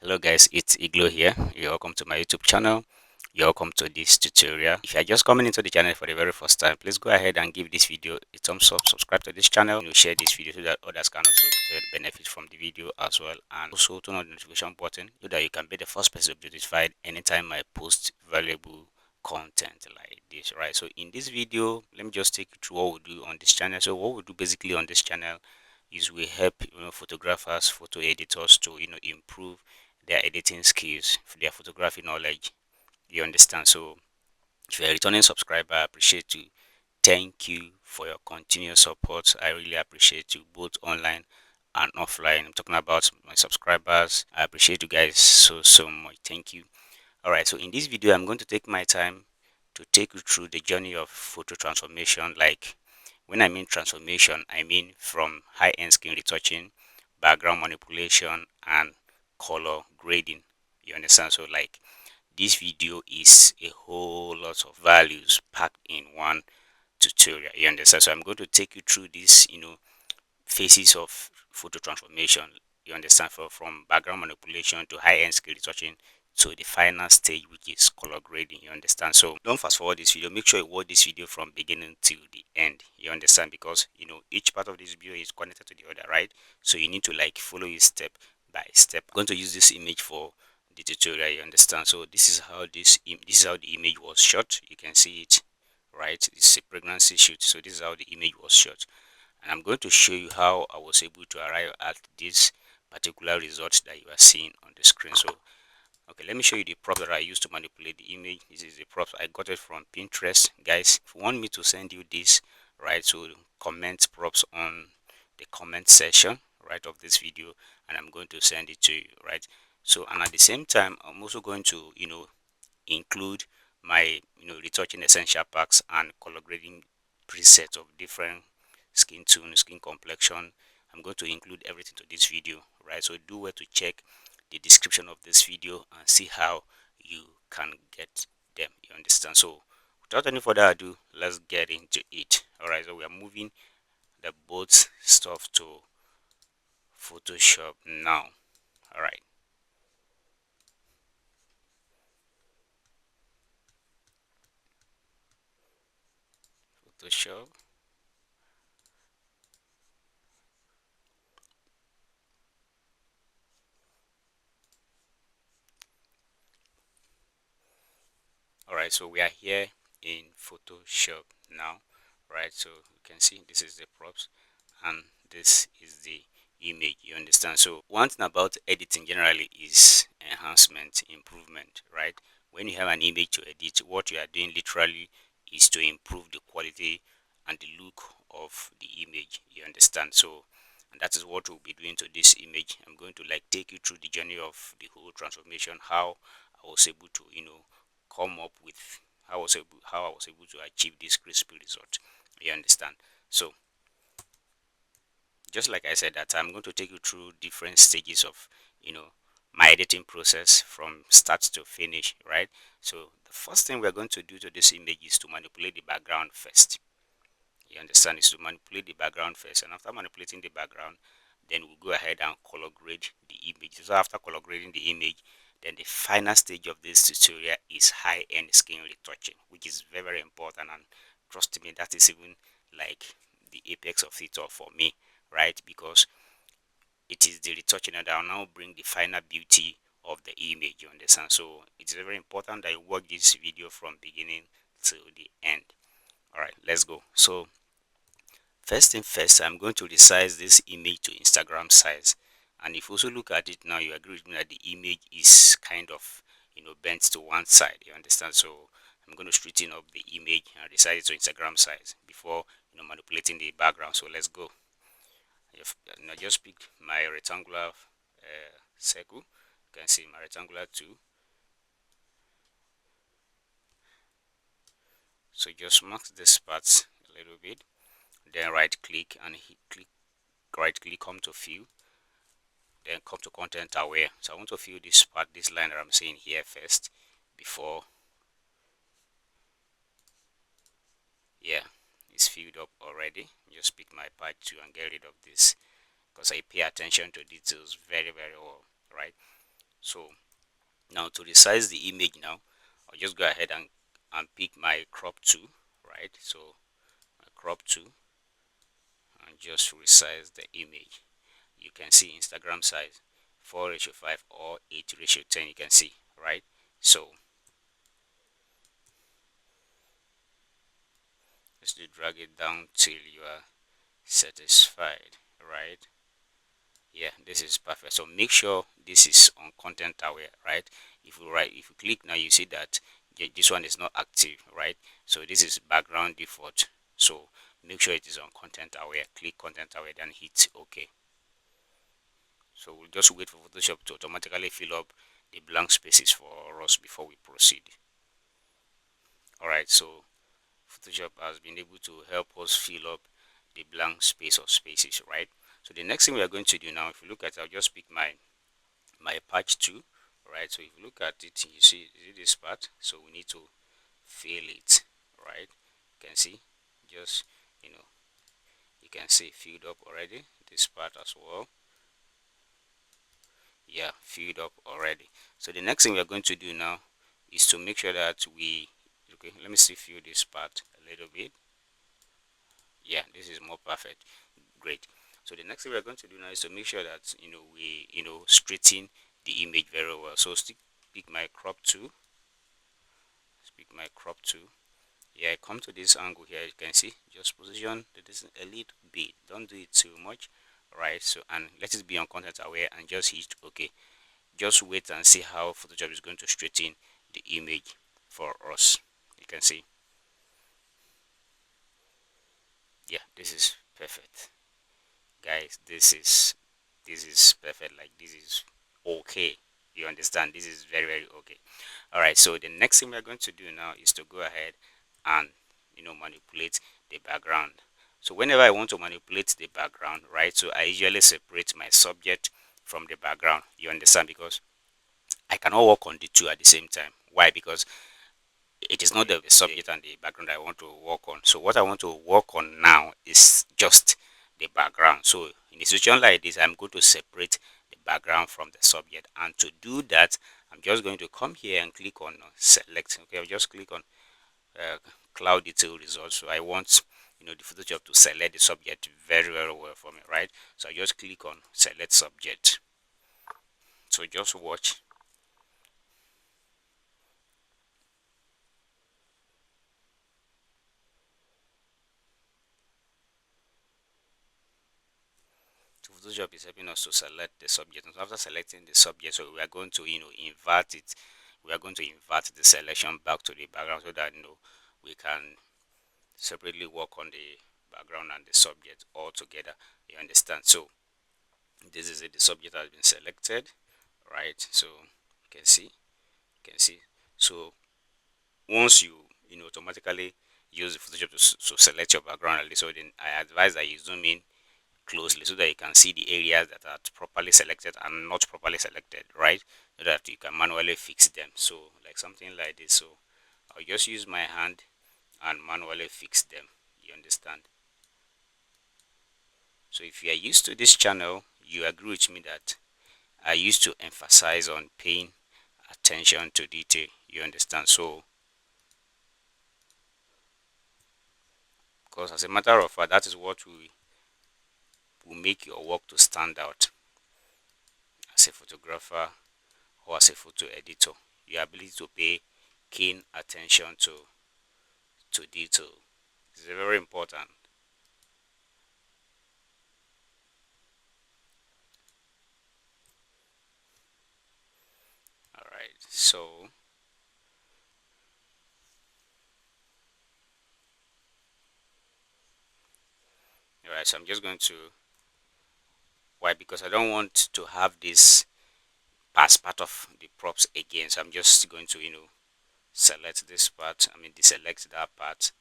Hello guys, it's Eglow here. You're welcome to my YouTube channel. You're welcome to this tutorial. If you're just coming into the channel for the very first time, please go ahead and give this video a thumbs up, subscribe to this channel, and share this video so that others can also benefit from the video as well. And also turn on the notification button so that you can be the first person to be notified anytime I post valuable content like this, right? So in this video, let me just take you through what we do on this channel. So what we do basically on this channel is we help photographers, photo editors to improve their editing skills, their photography knowledge. You understand? So if you're a returning subscriber, I appreciate you. Thank you for your continuous support. I really appreciate you both online and offline. I'm talking about my subscribers. I appreciate you guys so much. Thank you. All right, so in this video I'm going to take my time to take you through the journey of photo transformation. Like, when I mean transformation, I mean from high-end skin retouching, background manipulation, and color grading. You understand? So like, this video is a whole lot of values packed in one tutorial. You understand? So I'm going to take you through this phases of photo transformation. You understand? From background manipulation to high-end scale retouching to the final stage, which is color grading. You understand? So don't fast forward this video. Make sure you watch this video from beginning to the end. You understand? Because each part of this video is connected to the other, right? So you need to like follow it step by step. I'm going to use this image for the tutorial. You understand? So this is how this is how the image was shot. You can see it, right? It's a pregnancy shoot. So this is how the image was shot, and I'm going to show you how I was able to arrive at this particular result that you are seeing on the screen. So okay, let me show you the props that I used to manipulate the image. This is the props. I got it from Pinterest. Guys, if you want me to send you this, right, so comment props on the comment section, right, of this video, and I'm going to send it to you, right? So, and at the same time, I'm also going to include my retouching essential packs and color grading presets of different skin tone, skin complexion. I'm going to include everything to this video, right? So do well to check the description of this video and see how you can get them. You understand? So without any further ado, let's get into it. All right, so we are moving the both stuff to Photoshop now. All right, Photoshop. All right, so we are here in Photoshop now, right? So you can see this is the props and this is the image. You understand? So one thing about editing generally is enhancement, improvement, right? When you have an image to edit, what you are doing literally is to improve the quality and the look of the image. You understand? So, and that is what we'll be doing to this image. I'm going to like take you through the journey of the whole transformation, how I was able to come up with how I was able to achieve this crispy result. You understand? So just like I said, that I'm going to take you through different stages of my editing process from start to finish, right? So the first thing we're going to do to this image is to manipulate the background first. You understand? Is to manipulate the background first, and after manipulating the background, then we'll go ahead and color grade the image. So after color grading the image, then the final stage of this tutorial is high-end skin retouching, which is very important, and trust me, that is even like the apex of it all for me, right? Because it is the retouching that will now bring the final beauty of the image. You understand? So it's very important that you watch this video from beginning to the end. All right, let's go. So first thing first, I'm going to resize this image to Instagram size. And if you also look at it now, you agree with me that the image is kind of bent to one side. You understand? So I'm going to straighten up the image and resize it to Instagram size before manipulating the background. So let's go. I just picked my rectangular circle. You can see my rectangular tool. So just mark this part a little bit, then right click and right click, come to fill, then come to content aware. So I want to fill this part, this line that I'm seeing here first before, yeah, it's filled up already. Just pick my part 2 and get rid of this because I pay attention to details very well, right? So now to resize the image now, I'll just go ahead and pick my crop tool, right? So my crop tool, and just resize the image. You can see Instagram size 4:5 or 8:10, you can see, right? So just to drag it down till you are satisfied, right? Yeah, this is perfect. So make sure this is on content aware, right? If you click now, you see that this one is not active, right? So this is background default. So make sure it is on content aware. Click content aware, then hit OK. So we'll just wait for Photoshop to automatically fill up the blank spaces for us before we proceed. All right, so Photoshop has been able to help us fill up the blank space or spaces, right? So the next thing we are going to do now, if you look at, I'll just pick my patch 2, right? So if you look at it, you see this part, so we need to fill it, right? You can see, just, you can see filled up already, this part as well. Yeah, filled up already. So the next thing we are going to do now is to make sure that okay, let me see, fill this part a little bit. Yeah, this is more perfect. Great. So the next thing we're going to do now is to make sure that we straighten the image very well. So pick my crop tool, pick my crop tool. Yeah, I come to this angle here. You can see, just position this a little bit. Don't do it too much, right? So, and let it be on content aware, and just hit OK. Just wait and see how Photoshop is going to straighten the image for us. You can see, yeah, this is perfect, guys. This is perfect. Like, this is okay. You understand? This is very, very okay. All right, so the next thing we're going to do now is to go ahead and manipulate the background. So whenever I want to manipulate the background, right, so I usually separate my subject from the background. You understand? Because I cannot work on the two at the same time. Why? Because it is not the subject and the background I want to work on. So what I want to work on now is just the background. So in a situation like this, I'm going to separate the background from the subject, and to do that, I'm just going to come here and click on select. Okay, I'll just click on uh, cloud detail results. So I want the Photoshop to select the subject very, very well for me, right? So I just click on select subject. So just watch. So Photoshop is helping us to select the subject. And so after selecting the subject, so we are going to invert it. We are going to invert the selection back to the background, so that we can separately work on the background and the subject all together. You understand? So this is it. The subject has been selected, right? So you can see, So once you automatically use the Photoshop to select your background, so then I advise that you zoom in closely so that you can see the areas that are properly selected and not properly selected, right? So that you can manually fix them. So like something like this. So I'll just use my hand and manually fix them. You understand? So if you are used to this channel, you agree with me that I used to emphasize on paying attention to detail. You understand? So because as a matter of fact, that is what will make your work to stand out as a photographer or as a photo editor. Your ability to pay keen attention to detail is very important. All right, so I'm just going to, why? Because I don't want to have this as part of the props again. So I'm just going to select this part. I mean, deselect that part.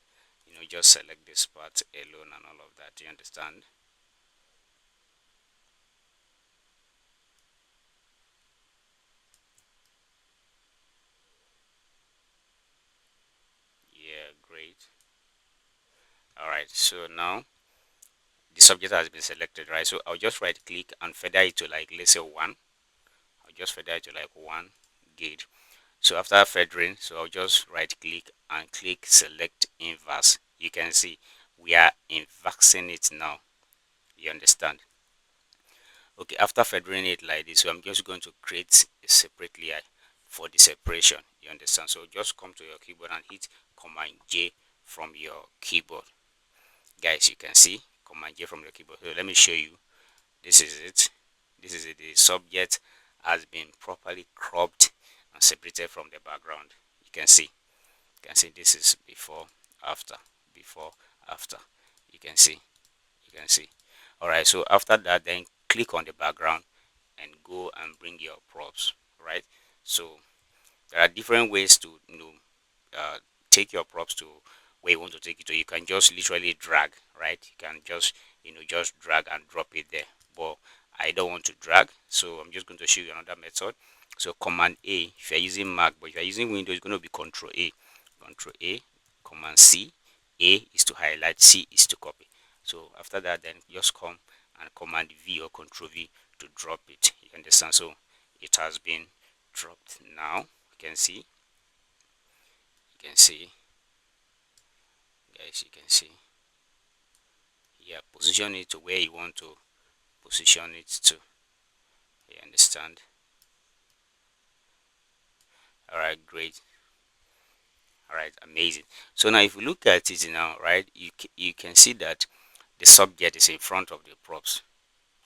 Just select this part alone and all of that. Do you understand? Yeah, great. All right, so now the subject has been selected, right? So I'll just right click and feather it to, like, let's say 1. I'll just feather it to like 1 gauge. So after feathering, so I'll just right click and click select inverse. You can see we are inversing it now. You understand? Okay, after feathering it like this, so I'm just going to create a separate layer for the separation. You understand? So just come to your keyboard and hit Command J from your keyboard. Guys, you can see Command J from your keyboard. So let me show you. This is it. This is it. The subject has been properly cropped and separated from the background. You can see. You can see this is before, after, before, after. You can see. You can see. Alright, so after that, then click on the background and go and bring your props. Right. So there are different ways to uh, take your props to where you want to take it to. You can just literally drag, right? You can just just drag and drop it there, but I don't want to drag, so I'm just going to show you another method. So Command A if you're using Mac, but if you're using Windows, it's going to be Control A. Control A, Command C. A is to highlight, C is to copy. So after that, then just come and Command V or Control V to drop it. You understand? So it has been dropped now. You can see. You can see, guys. You can see. Yeah, position it to where you want to position it to. You understand? All right, great. All right, amazing. So now if you look at it now, right, you can see that the subject is in front of the props.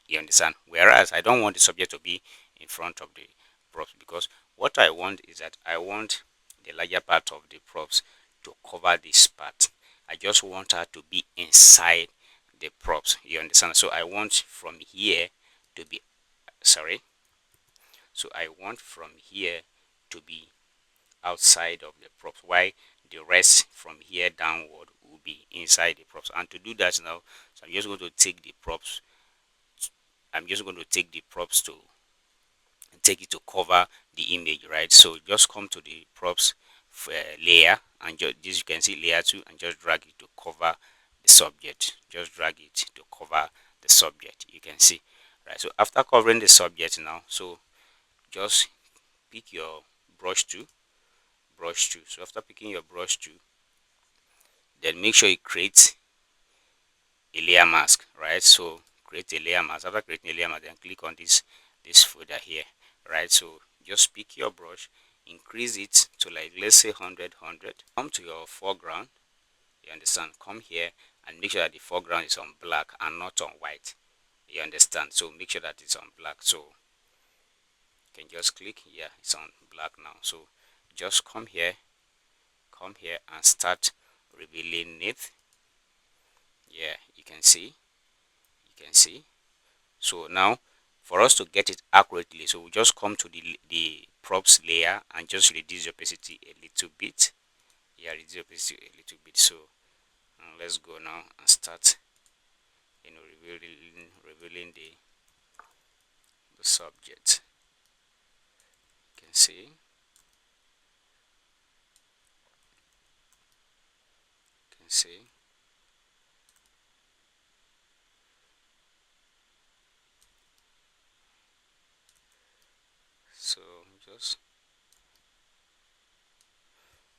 You understand? Whereas I don't want the subject to be in front of the props, because what I want is that I want the larger part of the props to cover this part. I just want her to be inside the props. You understand? So I want from here to be, sorry, so I want from here to be outside of the props, why the rest from here downward will be inside the props. And to do that now, so I'm just going to take the props, to take it to cover the image, right? So just come to the props layer, and just this, you can see layer 2, and just drag it to cover the subject. Just drag it to cover the subject. You can see, right? So after covering the subject now, so just pick your brush tool. So after picking your brush tool, then make sure you create a layer mask, right? So create a layer mask. After creating a layer mask, then click on this folder here, right? So just pick your brush, increase it to like, let's say 100. Come to your foreground. You understand? Come here and make sure that the foreground is on black and not on white. You understand? So make sure that it's on black. So you can just click. Yeah, it's on black now. So just come here and start revealing it. Yeah, you can see. So now for us to get it accurately, so we just come to the props layer and just reduce the opacity a little bit. Yeah, reduce the opacity a little bit. So let's go now and start revealing the subject. You can see. So just,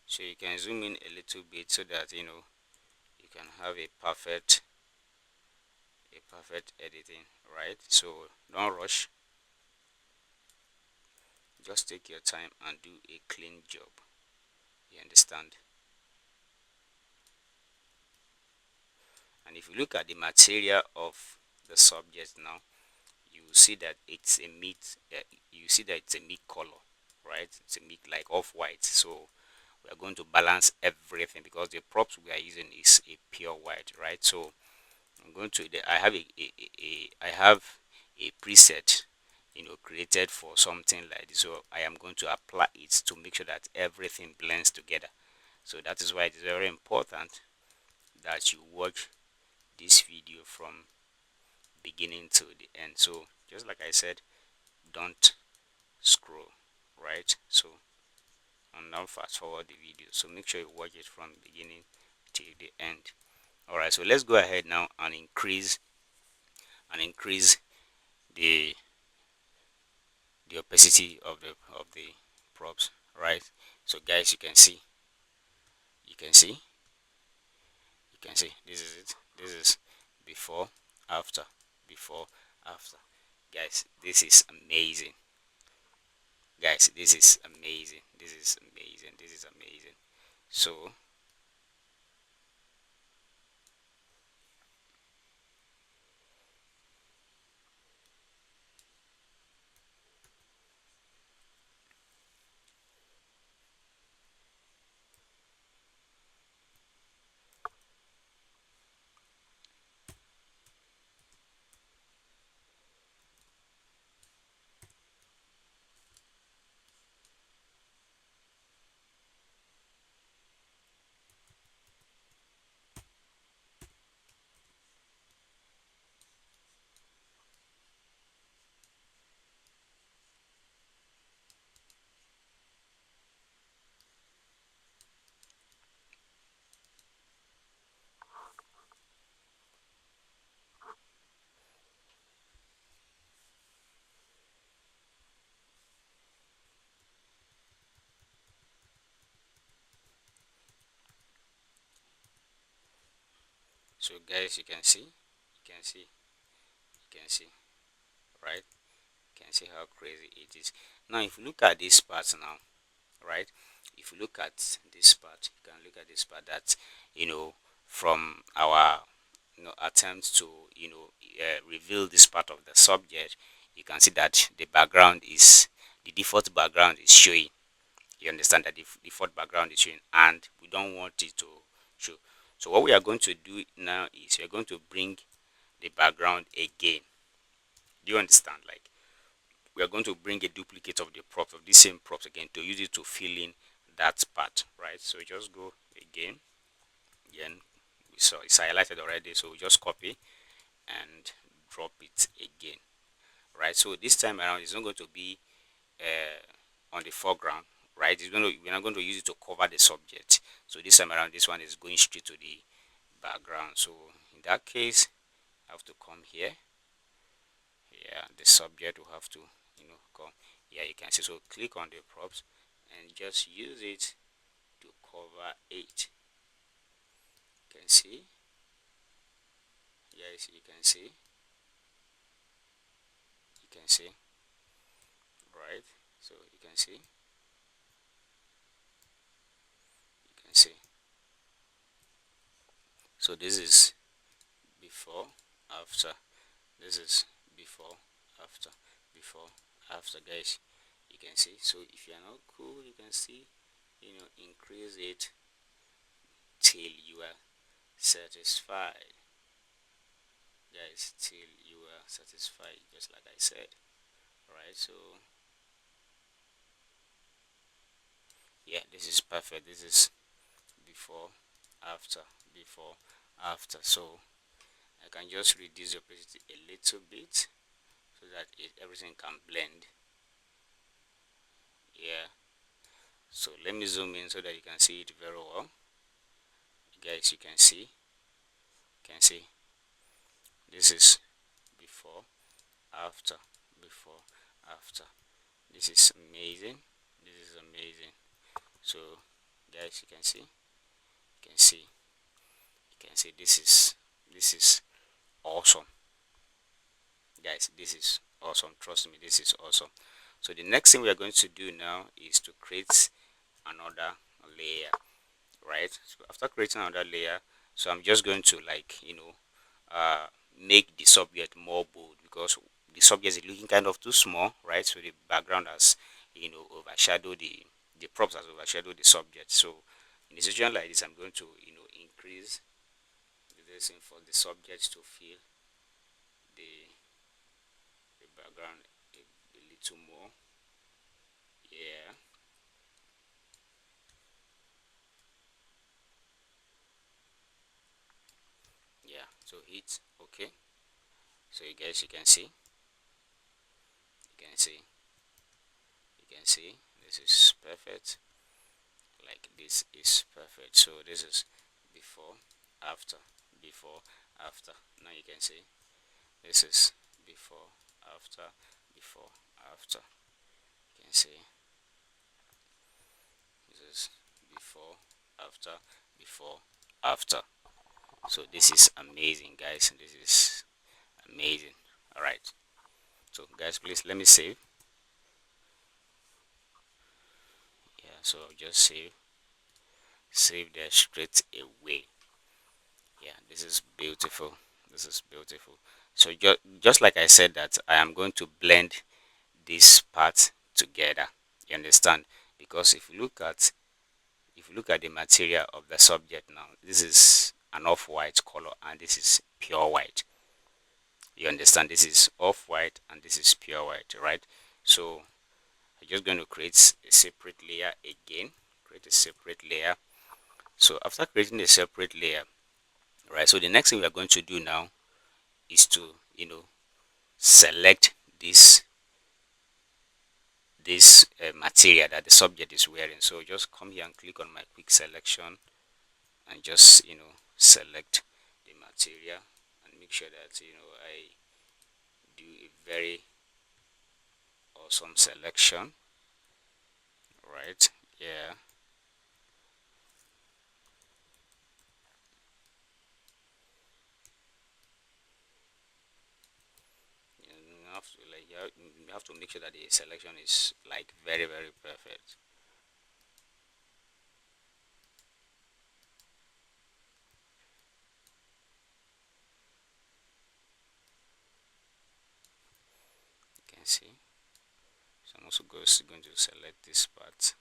so you can zoom in a little bit so that you can have a perfect editing, right? So don't rush, just take your time and do a clean job. You understand? And if you look at the material of the subject now, you see that it's a mid color, right? It's a mid, like off white. So we are going to balance everything because the props we are using is a pure white, right? So I'm going to I have a preset created for something like this, so I am going to apply it to make sure that everything blends together. So that is why it is very important that you watch this video from beginning to the end. So just like I said, don't scroll, right? So and now fast forward the video, so make sure you watch it from beginning till the end. All right, so let's go ahead now and increase the the opacity of the props, right? So guys, you can see you can see this is it. This is before, after, before, after. Guys, this is amazing. Guys, this is amazing. This is amazing. This is amazing. So guys, you can see, right? You can see how crazy it is. Now if you look at this part now, right? If you look at this part, you can look at this part that, from our attempt to reveal this part of the subject, you can see that the default background is showing. You understand that the default background is showing, and we don't want it to show. So what we are going to do now is we are going to bring the background again. Do you understand? Like, we are going to bring a duplicate of the props, of the same props again, to use it to fill in that part, right? So just go again. Again, we saw it's highlighted already, so we just copy and drop it again, right? So this time around it's not going to be on the foreground, right? We're not going to use it to cover the subject. So this time around, this one is going straight to the background. So in that case, I have to come here. Yeah, the subject will have to come. Yeah, you can see. So click on the props and just use it to cover it. You can see. Yes, you can see. You can see. Right. So you can see. You can see. So this is before, after. This is before, after, before, after, guys. You can see. So if you are not cool, you can see, increase it till you are satisfied, guys, till you are satisfied, just like I said. Right, so yeah, this is perfect. This is before, after, before, after. So I can just reduce the opacity a little bit so that everything can blend. Yeah, so let me zoom in so that you can see it very well. Guys, you can see this is before, after, before, after. This is amazing. This is amazing. So guys, you can see this is awesome. Guys, this is awesome. Trust me, this is awesome. So the next thing we are going to do now is to create another layer, right? So after creating another layer, so I'm just going to, like, uh make the subject more bold, because the subject is looking kind of too small, right? So the background has overshadowed the props, has overshadowed the subject. So in a situation like this, I'm going to increase the thing for the subject to feel the background a little more. Yeah, yeah. So hit okay. So you guys, you can see this is perfect. Like, this is perfect. So this is before, after, before, after. Now you can see this is before, after, before, after. can see this is before, after, before, after. So this is amazing, guys. This is amazing. All right. So guys, please let me save. Yeah. So I'll just save that straight away. Yeah. This is beautiful. This is beautiful. So just like I said that I am going to blend this part together. You understand? Because if you look at the material of the subject now, this is an off-white color and this is pure white. You understand? This is off-white and this is pure white, right? So I'm just going to create a separate layer again. Create a separate layer. So after creating a separate layer, right? So the next thing we are going to do now is to, select this material that the subject is wearing. So just come here and click on my quick selection and just select the material and make sure that I do a very awesome selection, right? Yeah. You have to you have to make sure that the selection is like very very perfect. You can see. So I'm also going to select this part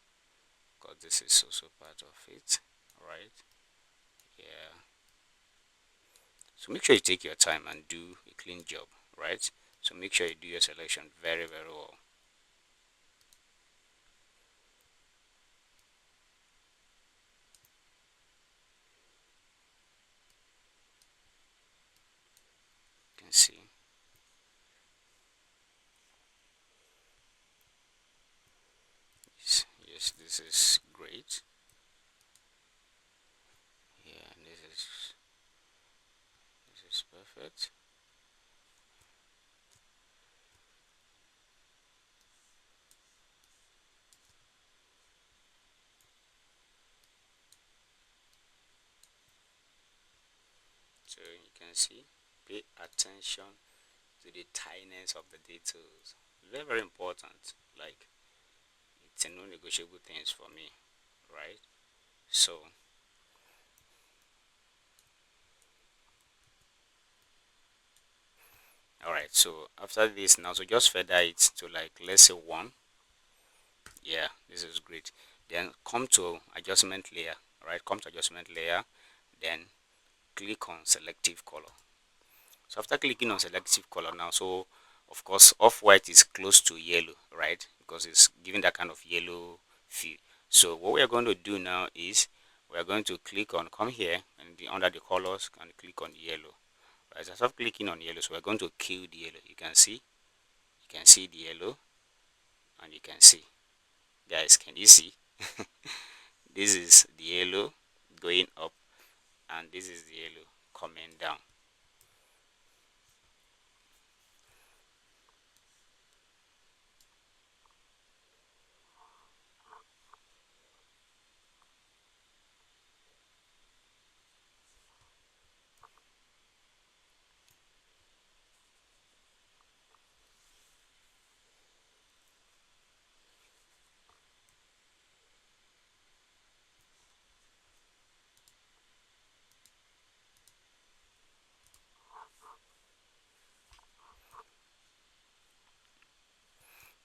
because this is also part of it, right? Yeah. So make sure you take your time and do a clean job, right? So make sure you do your selection very very well. You can see. Yes, this is great. Yeah, this is perfect. So you can see, pay attention to the tiness of the details. Very very important. Like it's a non-negotiable things for me, right? So all right. So after this now, so just feather it to like let's say one. Yeah, this is great. Then come to adjustment layer. All right, come to adjustment layer. Then click on selective color. So after clicking on selective color now, so of course off-white is close to yellow, right? Because it's giving that kind of yellow feel. So what we are going to do now is we are going to click on, come here and under the colors and click on yellow. Right, so after clicking on yellow, so we're going to kill the yellow. You can see the yellow and you can see, guys, can you see? This is the yellow going up and this is the yellow coming down.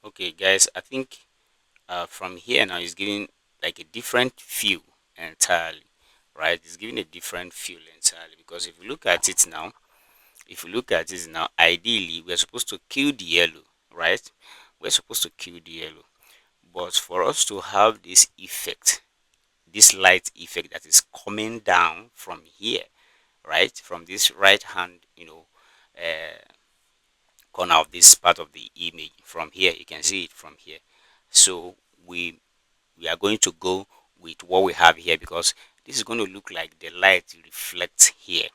Okay, guys, I think from here now is giving like a different feel entirely, right? It's giving a different feel entirely because if you look at it now, ideally we're supposed to kill the yellow, right? We're supposed to kill the yellow, but for us to have this effect, this light effect that is coming down from here, right, from this right hand, corner of this part of the image, from here you can see it from here. So we are going to go with what we have here because this is going to look like the light reflects here.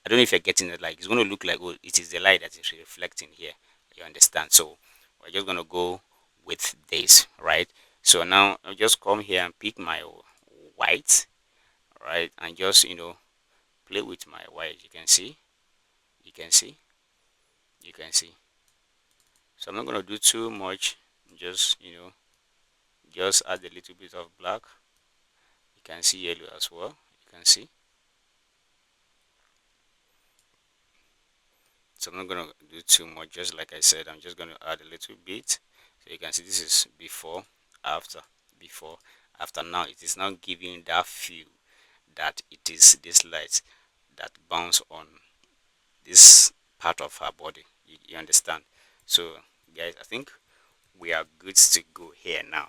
I don't know if you're getting it. Like it's going to look like, oh, it is the light that is reflecting here. You understand? So we're just going to go with this, right? So now I'll just come here and pick my white, right, and just play with my white. You can see, you can see. So I'm not gonna do too much. Just just add a little bit of black. You can see yellow as well. You can see. So I'm not gonna do too much. Just like I said, I'm just gonna add a little bit. So you can see this is before, after, before, after. Now it is now giving that feel that it is this light that bounce on this part of her body. You understand? So guys, I think we are good to go here now.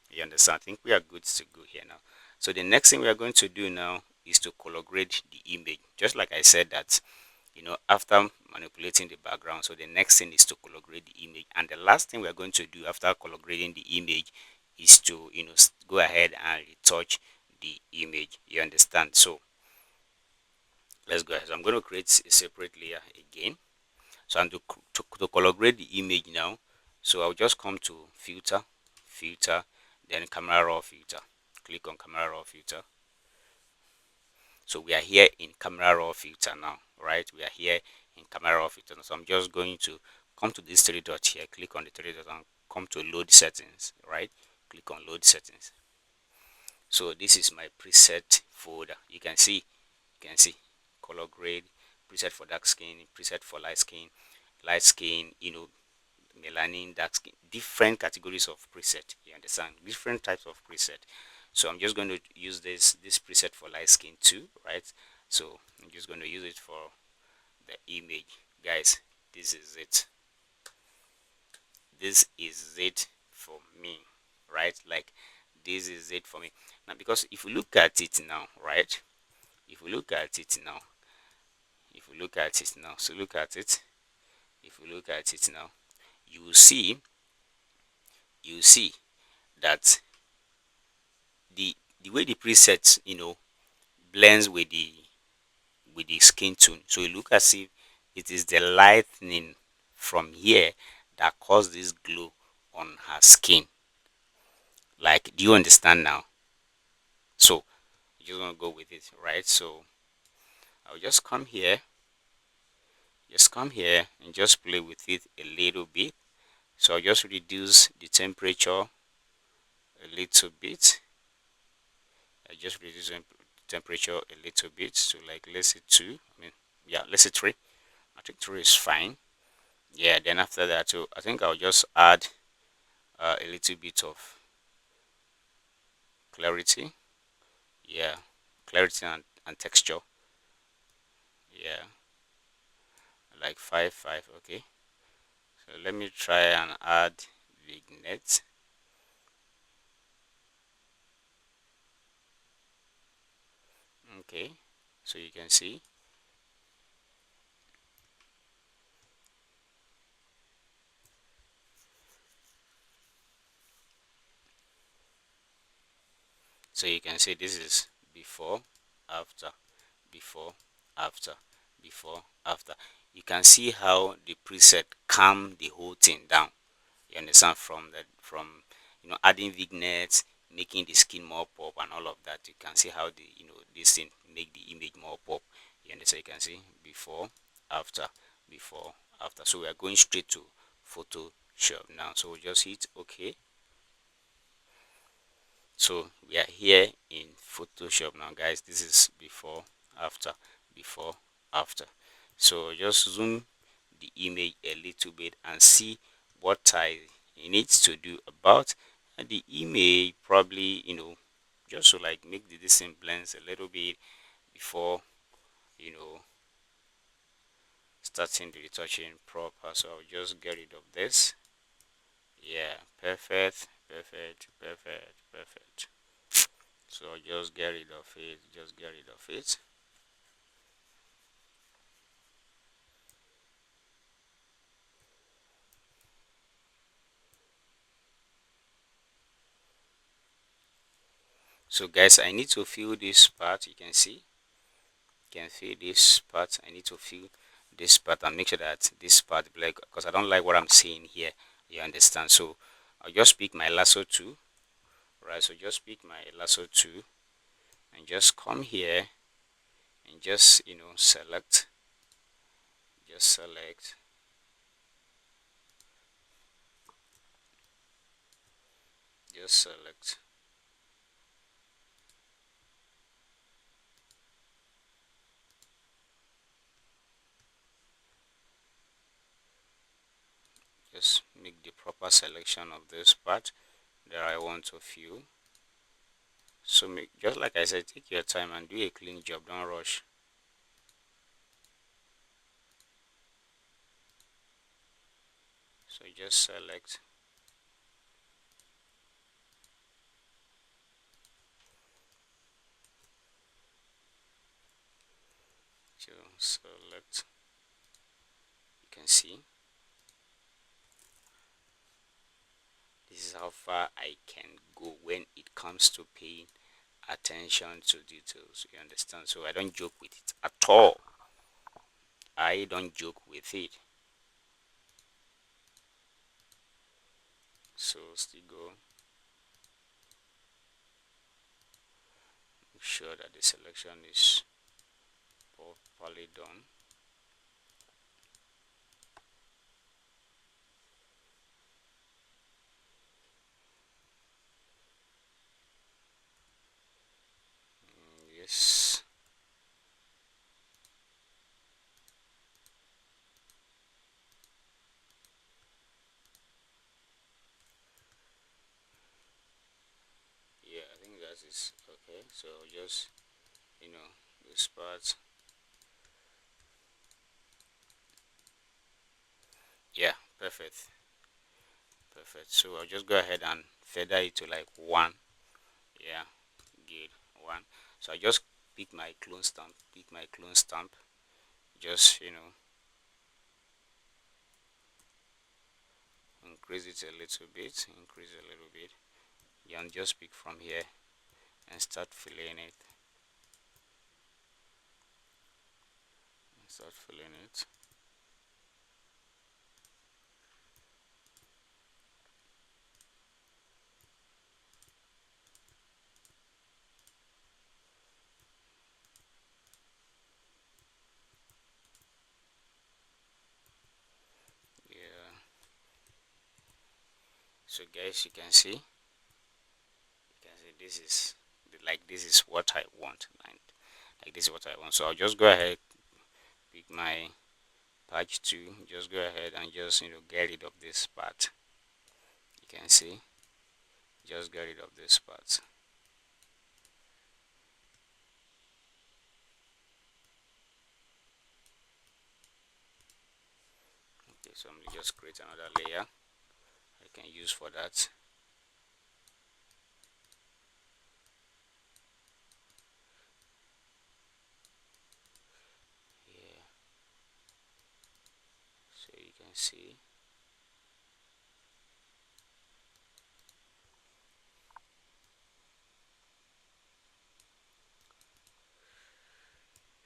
You understand? I think we are good to go here now. So the next thing we are going to do now is to color grade the image. Just like I said that, after manipulating the background, so the next thing is to color grade the image. And the last thing we are going to do after color grading the image is to, go ahead and retouch the image. You understand? So let's go ahead. So I'm going to create a separate layer again. So I'm to color grade the image now. So I'll just come to filter, filter, then camera raw filter. Click on camera raw filter. So we are here in camera raw filter now, right? We are here in camera raw filter. So I'm just going to come to this three dot here, click on the three dot and come to load settings, right? Click on load settings. So this is my preset folder. You can see color grade, preset for dark skin, preset for light skin, melanin, dark skin, different categories of preset. You understand? Different types of preset. So I'm just going to use this preset for light skin too, right? So I'm just going to use it for the image. Guys, this is it. This is it for me, right? Like, this is it for me. Now, because if we look at it now, right? If we look at it now, if we look at it now, so look at it. If we look at it now, you will see, that the way the preset blends with the skin tone, so it look as if it is the lightning from here that caused this glow on her skin. Like, do you understand now? So you're just gonna go with it, right? So I'll just come here and just play with it a little bit. So I'll just reduce the temperature a little bit. I just reduce the temperature a little bit to, like, let's say 2. I mean, yeah, let's say 3. I think 3 is fine. Yeah, then after that, so I think I'll just add a little bit of clarity. Yeah, clarity and texture. Yeah, like 5 5. Okay, so let me try and add vignette. Okay, so you can see. So you can see this is before, after, before, after, before, after. You can see how the preset calm the whole thing down. You understand? From adding vignettes, making the skin more pop and all of that. You can see how the this thing make the image more pop. You understand? You can see before, after, before, after. So we are going straight to Photoshop now. So we just hit OK. So we are here in Photoshop now, guys. This is before, after, before, after. So just zoom the image a little bit and see what I need to do about the image. Probably, just to, like, make the distant blends a little bit before you know starting the retouching proper. So I'll just get rid of this. Yeah, perfect, perfect, perfect, perfect. So just get rid of it, just get rid of it. So guys, I need to fill this part. You can see, you can feel this part. I need to fill this part and make sure that this part black, because I don't like what I'm seeing here. You understand? So I'll just pick my lasso tool, right? So just pick my lasso tool and just come here and just select, just select, just select. Just make the proper selection of this part that I want to fill. So make, just like I said, take your time and do a clean job, don't rush. So just select, to select. You can see this is how far I can go when it comes to paying attention to details. You understand? So I don't joke with it at all. I don't joke with it. So still go. Make sure that the selection is properly done. Yes. Yeah, I think that is okay. So just this part. Yeah, perfect. Perfect. So I'll just go ahead and feather it to like one. Yeah, good. One. So I just pick my clone stamp. Pick my clone stamp. Just increase it a little bit. Increase a little bit. You can just pick from here and start filling it. Start filling it. Yeah. So guys, you can see. You can see this is like this is what I want, and like this is what I want. So I'll just go ahead, pick my patch 2, just go ahead and just get rid of this part. You can see, just get rid of this part. Okay, so I'm gonna just create another layer I can use for that. Yeah, so you can see.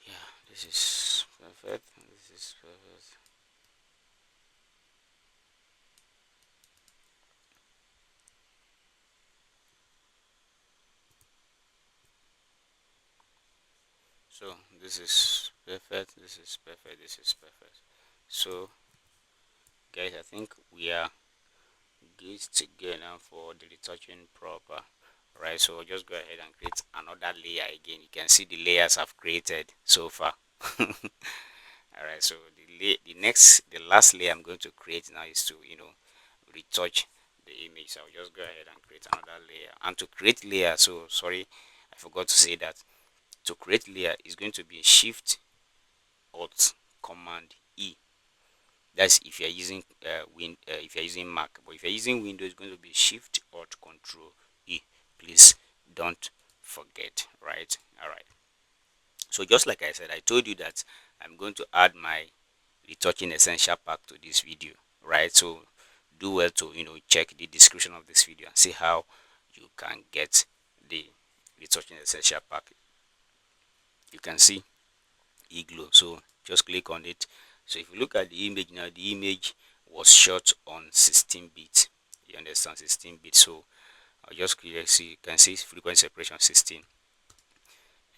Yeah, this is perfect. This is perfect. So this is perfect. This is perfect. This is perfect. So guys, I think we are good to go now for the retouching proper. Right, so I'll just go ahead and create another layer again. You can see the layers I've created so far. All right, so the last layer I'm going to create now is to retouch the image. So I'll just go ahead and create another layer. And to create layer, so sorry, I forgot to say that to create layer is going to be Shift Alt Command E. That's if you're using if you're using Mac. But if you're using Windows, it's going to be Shift Alt Control E. Please don't forget. Right. All right. So just like I said, I told you that I'm going to add my retouching essential pack to this video. Right. So do well to check the description of this video and see how you can get the retouching essential pack. You can see Eglow, so just click on it. So if you look at the image now, the image was shot on 16 bit. You understand? 16 bits. So I'll just click, see, you can see frequency separation 16,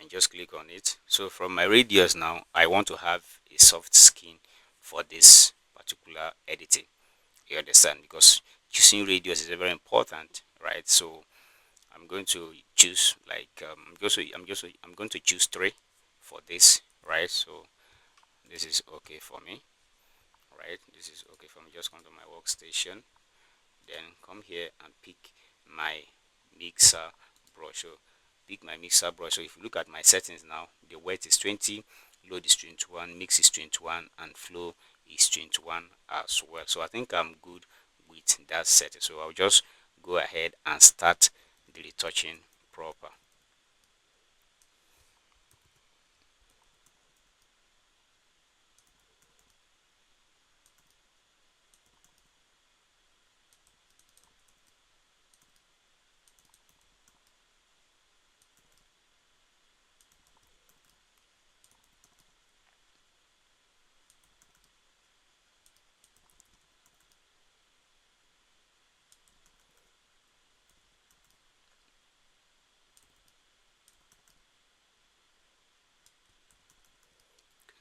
and just click on it. So from my radius now, I want to have a soft skin for this particular editing. You understand? Because choosing radius is very important, right? So I'm going to choose like I'm going to choose 3 for this, right? So this is okay for me, right? This is okay for me. Just come to my workstation, then come here and pick my mixer brush. So pick my mixer brush. So if you look at my settings now, the weight is 20, load is 21, mix is 21, and flow is 21 as well. So I think I'm good with that setting. So I'll just go ahead and start the retouching proper.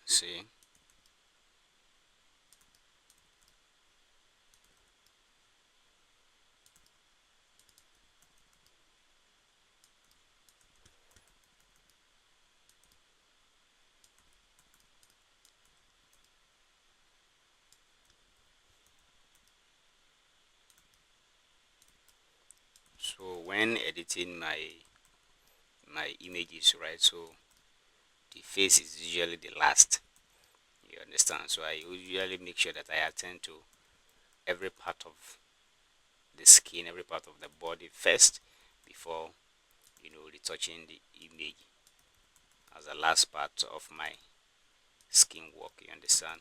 See, so when editing my images, right, so the face is usually the last. You understand? So I usually make sure that I attend to every part of the skin, every part of the body first before retouching the image as the last part of my skin work. You understand?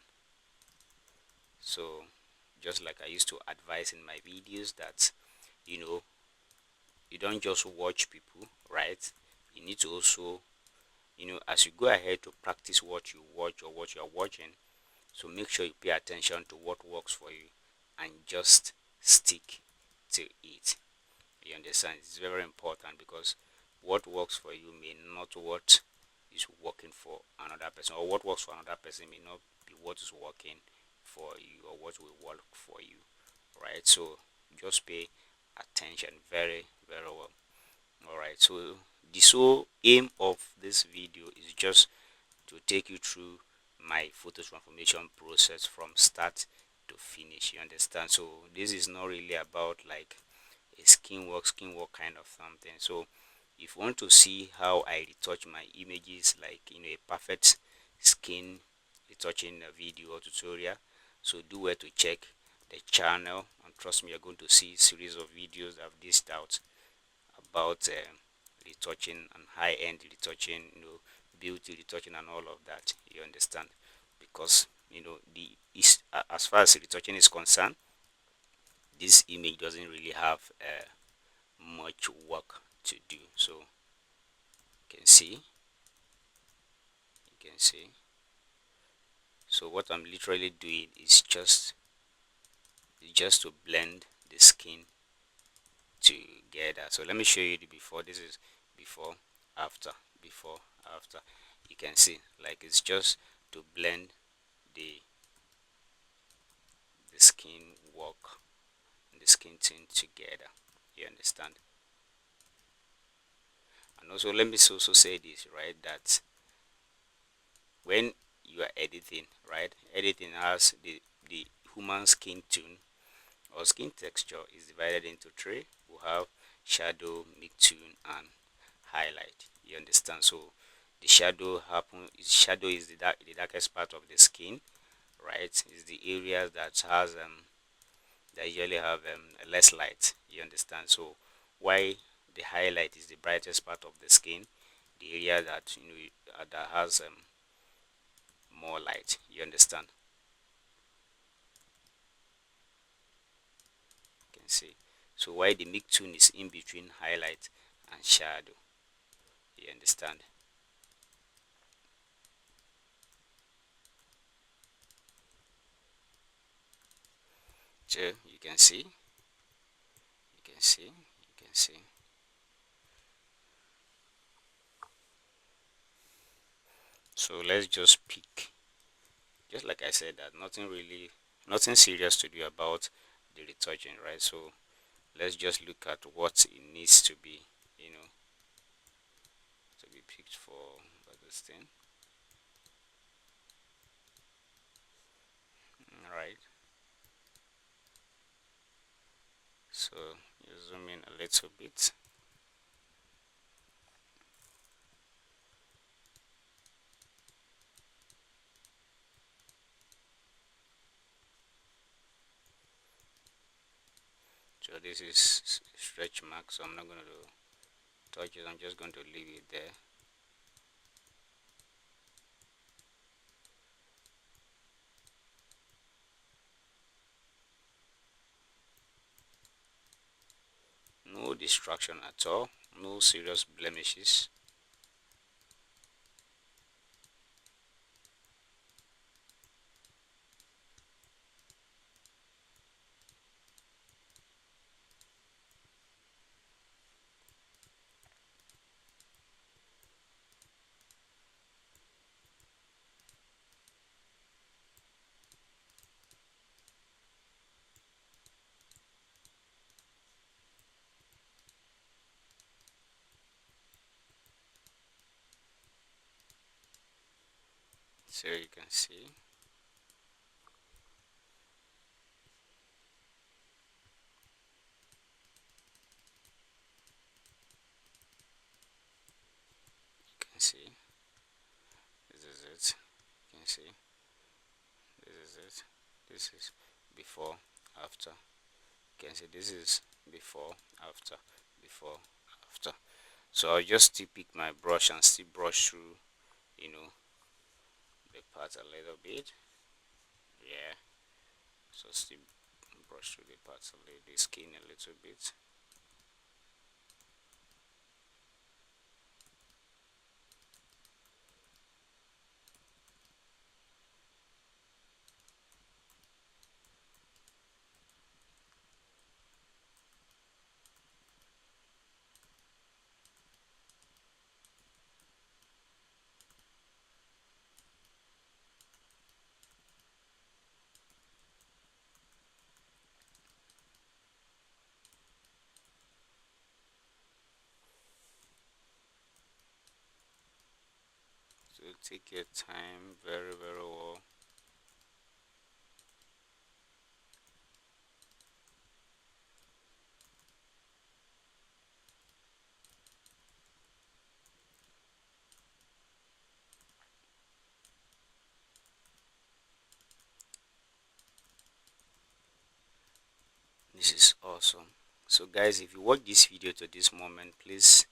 So just like I used to advise in my videos that you know you don't just watch people, right? You need to also as you go ahead to practice what you watch or what you're watching, so make sure you pay attention to what works for you and just stick to it. You understand? It's very important because what works for you may not what is working for another person, or what works for another person may not be what is working for you or what will work for you, right? So just pay attention very, very well. All right. So the sole aim of this video is just to take you through my photo transformation process from start to finish. You understand? So this is not really about like a skin work kind of something. So if you want to see how I retouch my images, like a perfect skin retouching video or tutorial, so do where to check the channel, and trust me, you're going to see a series of videos I've dished out about retouching and high-end retouching, beauty retouching and all of that. You understand? Because the is as far as retouching is concerned, this image doesn't really have much work to do. So you can see. So what I'm literally doing is just to blend the skin together. So let me show you the before. This is before, after, before, after. You can see like it's just to blend the skin work and the skin tone together. You understand? And also let me also say this, right, that when you are editing, right, editing has the human skin tone or skin texture is divided into 3. We have shadow, mid tone, and highlight. You understand? So the shadow is the darkest part of the skin, right? Is the areas that usually have less light. You understand? So why the highlight is the brightest part of the skin, the area that that has more light. You understand? You can see. So why the mid tone is in between highlight and shadow. You understand? So you can see. can see, you can see. So let's just pick, just like I said, that nothing serious to do about the retouching, right? So let's just look at what it needs to be, you know, to be picked for this thing. All right. So you zoom in a little bit. So this is stretch mark, so I'm not going to touch it. I'm just going to leave it there. No distraction at all, no serious blemishes. So you can see. You can see. This is it. You can see. This is it. This is before, after. You can see this is before, after, before, after. So I'll just still pick my brush and still brush through, you know, the part a little bit. Yeah. So still brush through the parts a little, the skin a little bit. So take your time very, very well. This is awesome. So guys, if you watch this video to this moment, please,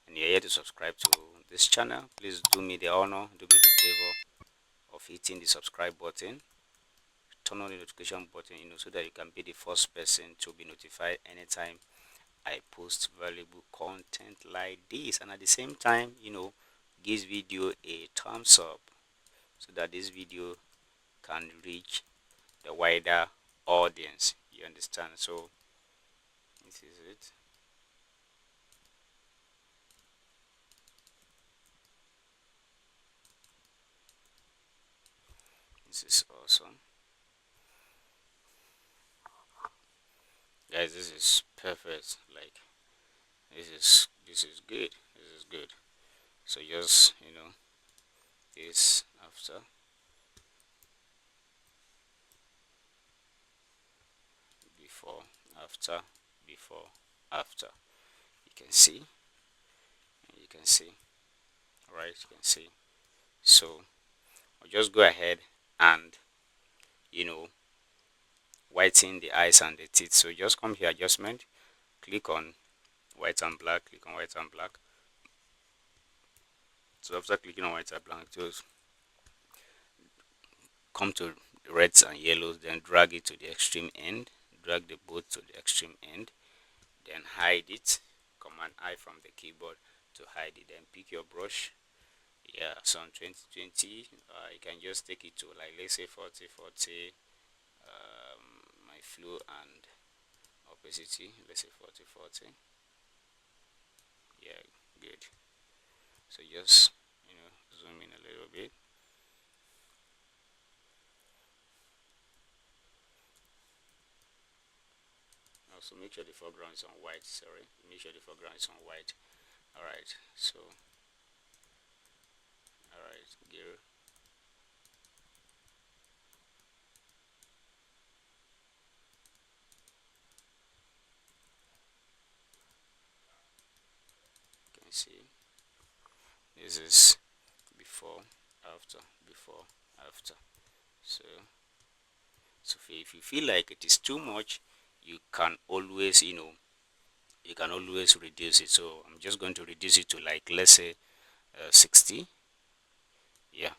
and you're here to subscribe to this channel, please do me the honor, do me the favor of hitting the subscribe button, turn on the notification button, you know, so that you can be the first person to be notified anytime I post valuable content like this. And at the same time, you know, give video a thumbs up so that this video can reach the wider audience. You understand? So this is it. This is awesome, guys. This is perfect. Like this is good. This is good. So just, you know, this after, before, after, before, after. You can see. You can see. Right? You can see. So I'll just go ahead and, you know, whiten the eyes and the teeth. So just come here, adjustment, click on white and black, click on white and black. So after clicking on white and black, just come to reds and yellows, then drag it to the extreme end, drag the both to the extreme end, then hide it, command I from the keyboard to hide it, then pick your brush. Yeah, so on 2020, you can just take it to, like, let's say 40 40, my flow and opacity, let's say 40/40. Yeah, good. So just zoom in a little bit. Also make sure the foreground is on white. Sorry, make sure the foreground is on white. All right. So all right, gear. You can see this is before, after, before, after. So if you feel like it is too much, you can always reduce it. So I'm just going to reduce it to, like, let's say 60. Yeah,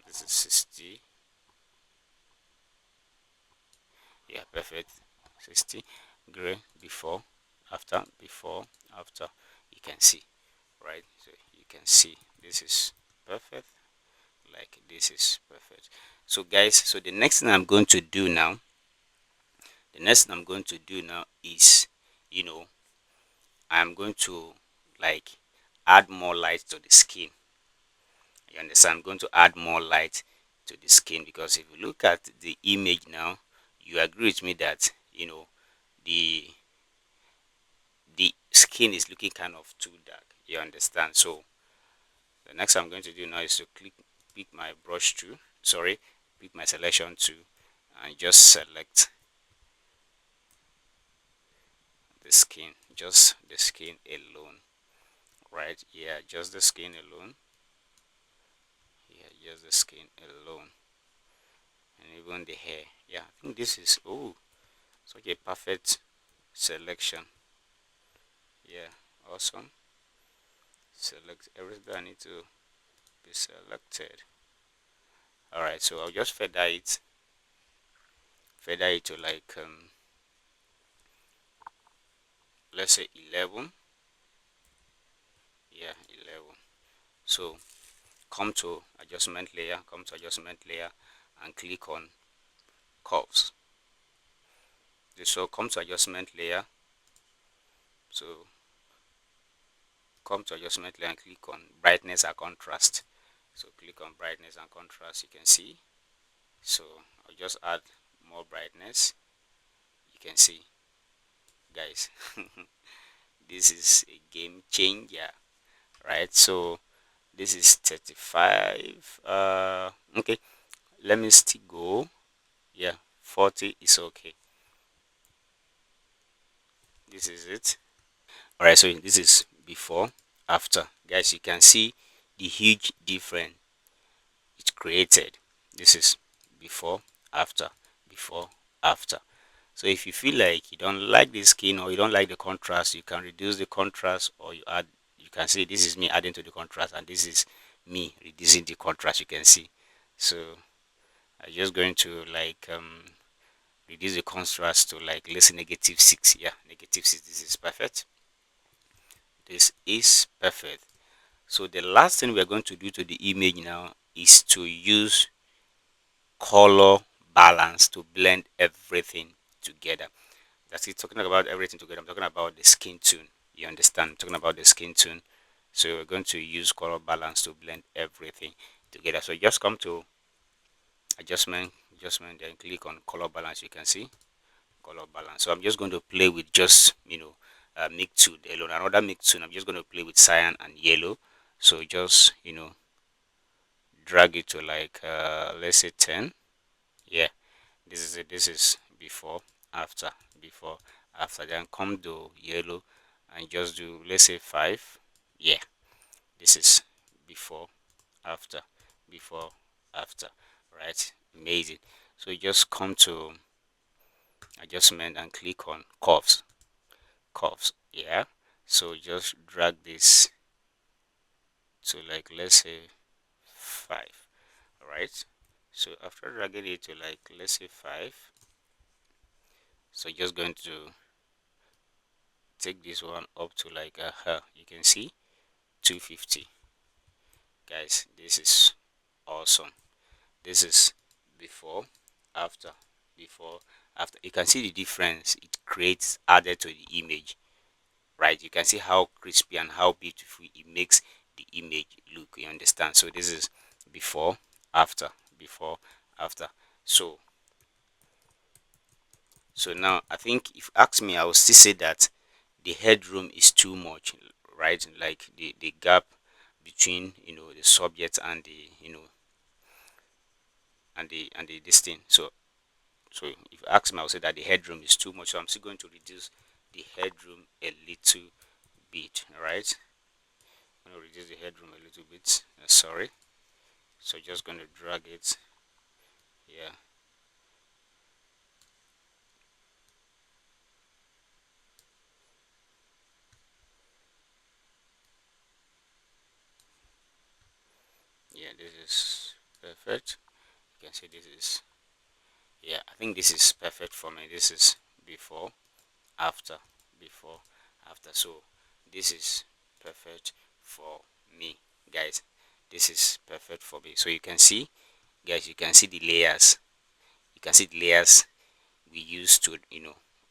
this is 60. Yeah, perfect. 60. Gray, before, after, before, after. You can see, right? So you can see this is perfect. Like, this is perfect. So guys, so the next thing I'm going to do now, is, you know I'm going to, like, add more light to the skin. You understand? I'm going to add more light to the skin, because if you look at the image now, you agree with me that the skin is looking kind of too dark. You understand? So the next I'm going to do now is to pick my brush tool. Sorry, pick my selection tool, and just select the skin, just the skin alone. Right? Yeah, just the skin alone. Yeah, just the skin alone, and even the hair. Yeah, I think this is, oh, such a perfect selection. Yeah, awesome. Select everything I need to be selected. All right, so I'll just feather it to, like, let's say 11. Yeah, 11. So come to adjustment layer, and click on curves. So come to adjustment layer. So come to adjustment layer and click on brightness and contrast. So click on brightness and contrast. You can see. So I'll just add more brightness. You can see, guys. This is a game changer, right? So this is 35. Okay, let me still go. Yeah, 40 is okay. This is it. All right, so this is before, after. Guys, you can see the huge difference it created. This is before, after, before, after. So if you feel like you don't like the skin, or you don't like the contrast, you can reduce the contrast, or you can see this is me adding to the contrast, and this is me reducing the contrast. You can see. So I'm just going to, like, reduce the contrast to, like, let's say -6. Yeah, -6. This is perfect. This is perfect. So the last thing we are going to do to the image now is to use color balance to blend everything together. That's it. Talking about everything together, I'm talking about the skin tone. You understand? I'm talking about the skin tone. So we're going to use color balance to blend everything together. So just come to adjustment, then click on color balance. You can see color balance. So I'm just going to play with just mix tool alone. Another mix tool. I'm just going to play with cyan and yellow. So just drag it to, like, let's say 10. Yeah, this is it. This is before, after, before, after. Then come to yellow and just do, let's say 5. Yeah, this is before, after, before, after. Right? Amazing. So you just come to adjustment and click on curves. Yeah, so just drag this to, like, let's say 5. All right, so after dragging it to, like, let's say 5, so just going to take this one up to, like, you can see 250. Guys, this is awesome. This is before, after, before, after, you can see the difference it creates added to the image, right? You can see how crispy and how beautiful it makes the image look, you understand? So this is before, after, before, after. So now I think if you ask me, I will still say that the headroom is too much, right? Like the gap between, the subject and the, and the this thing. So if you ask me, I'll say that the headroom is too much. So I'm still going to reduce the headroom a little bit. All right, I'm going to reduce the headroom a little bit. Sorry. So just going to drag it. Yeah. Yeah, this is perfect. You can see this is, yeah, I think this is perfect for me. This is before, after, before, after. So this is perfect for me, guys. This is perfect for me. So you can see, guys, you can see the layers. You can see the layers we use to,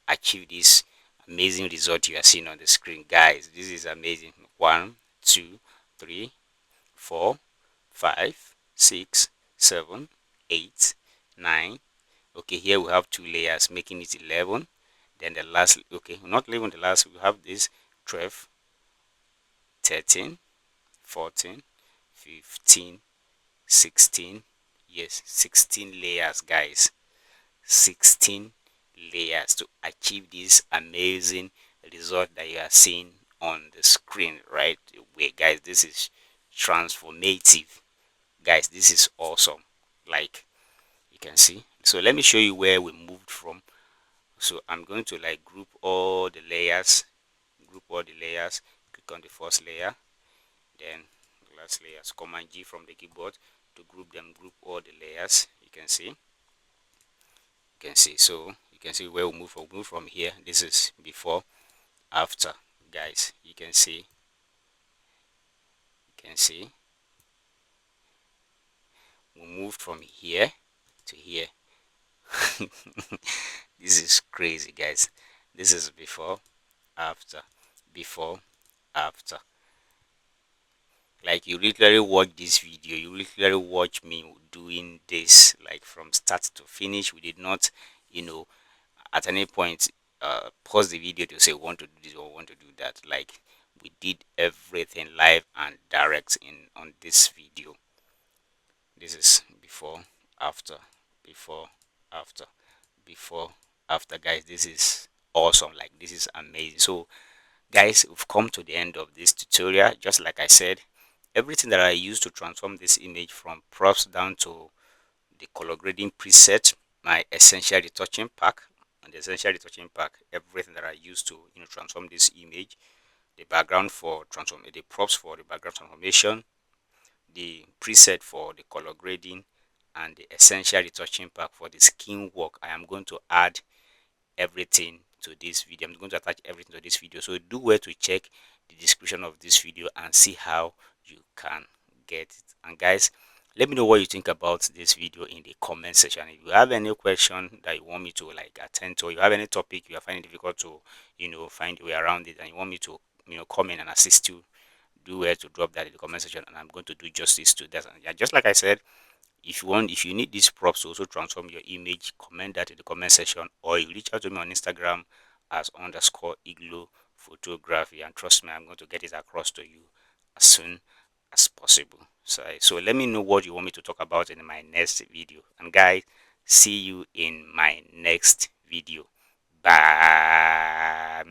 achieve this amazing result you are seeing on the screen. Guys, this is amazing. 1, 2, 3, 4, 5, 6, 7, 8, 9. Okay, here we have two layers making it 11. Then the last, okay, not even the last, we have this 12, 13, 14, 15, 16. Yes, 16 layers, guys. 16 layers to achieve this amazing result that you are seeing on the screen right away. Guys, this is transformative. Guys, this is awesome. Like you can see. So let me show you where we moved from. So I'm going to like group all the layers, click on the first layer, then the last layers, Command G from the keyboard to group them, group all the layers. You can see so you can see where we move from here. This is before, after, guys. You can see we moved from here to here. This is crazy, guys. This is before, after, before, after. Like, you literally watch this video, you literally watch me doing this, like, from start to finish. We did not, you know at any point pause the video to say we want to do this or want to do that. Like, we did everything live and direct in on this video. This is before, after, before, after, before, after. Guys, this is awesome. Like, this is amazing. So guys, we've come to the end of this tutorial. Just like I said, everything that I used to transform this image from props down to the color grading preset, my essential retouching pack, and the essential retouching pack, everything that I used to transform this image, the background for transform, the props for the background transformation, the preset for the color grading, and the essential retouching pack for the skin work. I am going to add everything to this video. I'm going to attach everything to this video, so do well to check the description of this video and see how you can get it. And guys, let me know what you think about this video in the comment section. If you have any question that you want me to like attend to, or you have any topic you are finding difficult to find a way around it, and you want me to come in and assist you, do well to drop that in the comment section, and I'm going to do justice to that. And yeah, just like I said, if you need these props to also transform your image, comment that in the comment section, or you reach out to me on Instagram as underscore Eglow photography, and trust me, I'm going to get it across to you as soon as possible. So let me know what you want me to talk about in my next video. And guys, see you in my next video. Bye.